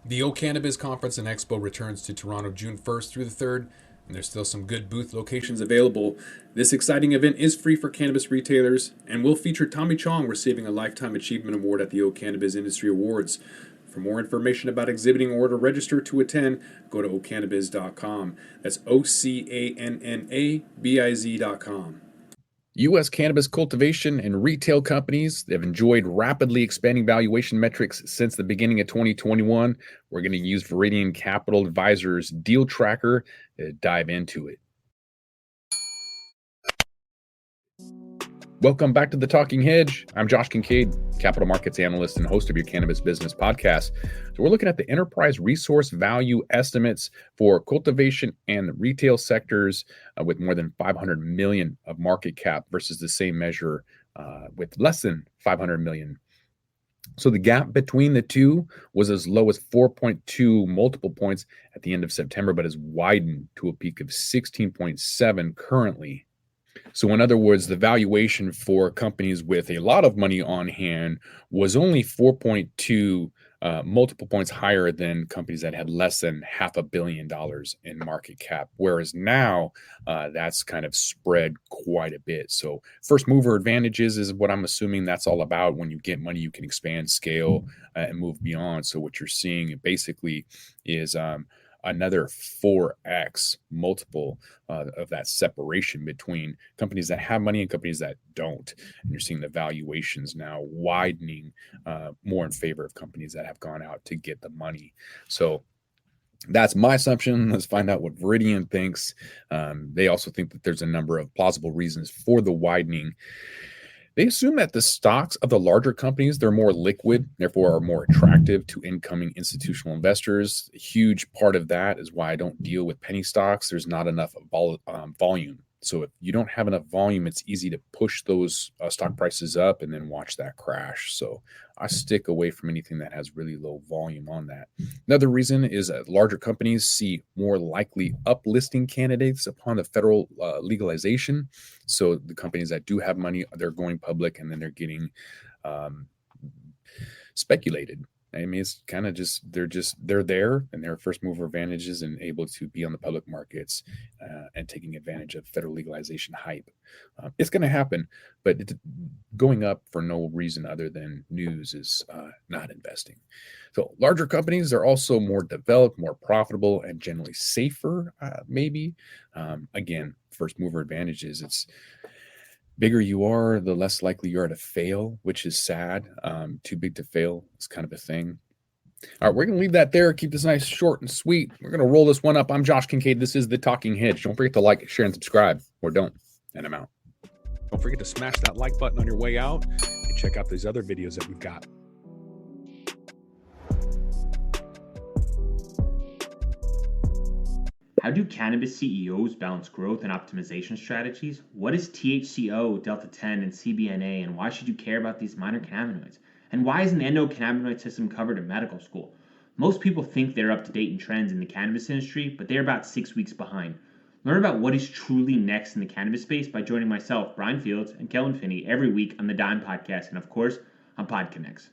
The O Cannabis Conference and Expo returns to Toronto June 1st through the 3rd, and there's still some good booth locations available. This exciting event is free for cannabis retailers and will feature Tommy Chong receiving a Lifetime Achievement Award at the O Cannabis Industry Awards. For more information about exhibiting or to register to attend, go to ocannabis.com. That's OCANNABIZ.com. U.S. cannabis cultivation and retail companies have enjoyed rapidly expanding valuation metrics since the beginning of 2021. We're going to use Viridian Capital Advisors Deal Tracker to dive into it. Welcome back to the Talking Hedge. I'm Josh Kincaid, capital markets analyst and host of your cannabis business podcast. So we're looking at the enterprise resource value estimates for cultivation and retail sectors with more than 500 million of market cap versus the same measure with less than 500 million. So the gap between the two was as low as 4.2 multiple points at the end of September, but has widened to a peak of 16.7 currently. So in other words, the valuation for companies with a lot of money on hand was only 4.2 multiple points higher than companies that had less than $500 million in market cap. Whereas now that's kind of spread quite a bit. So first mover advantages is what I'm assuming that's all about. When you get money, you can expand, scale, and move beyond. So what you're seeing basically is another 4x multiple of that separation between companies that have money and companies that don't. And you're seeing the valuations now widening more in favor of companies that have gone out to get the money. So that's my assumption. Let's find out what Viridian thinks. They also think that there's a number of plausible reasons for the widening. They assume that the stocks of the larger companies, they're more liquid, therefore are more attractive to incoming institutional investors. A huge part of that is why I don't deal with penny stocks. There's not enough volume. So if you don't have enough volume, it's easy to push those stock prices up and then watch that crash. So I stick away from anything that has really low volume on that. Another reason is that larger companies see more likely uplisting candidates upon the federal legalization. So the companies that do have money, they're going public and then they're getting speculated. I mean, it's kind of they're there and their first mover advantages and able to be on the public markets and taking advantage of federal legalization hype. It's going to happen, but going up for no reason other than news is not investing. So larger companies are also more developed, more profitable, and generally safer, maybe. Again, first mover advantages, it's bigger you are, the less likely you are to fail, which is sad. Too big to fail is kind of a thing. All right, we're going to leave that there. Keep this nice, short, and sweet. We're going to roll this one up. I'm Josh Kincaid. This is The Talking Hedge. Don't forget to like, share, and subscribe, or don't, and I'm out. Don't forget to smash that like button on your way out and check out these other videos that we've got. How do cannabis CEOs balance growth and optimization strategies? What is THCO, Delta 10, and CBNA, and why should you care about these minor cannabinoids? And why isn't the endocannabinoid system covered in medical school? Most people think they're up to date in trends in the cannabis industry, but they're about 6 weeks behind. Learn about what is truly next in the cannabis space by joining myself, Brian Fields, and Kellen Finney every week on the Dime Podcast, and of course, on PodConnects.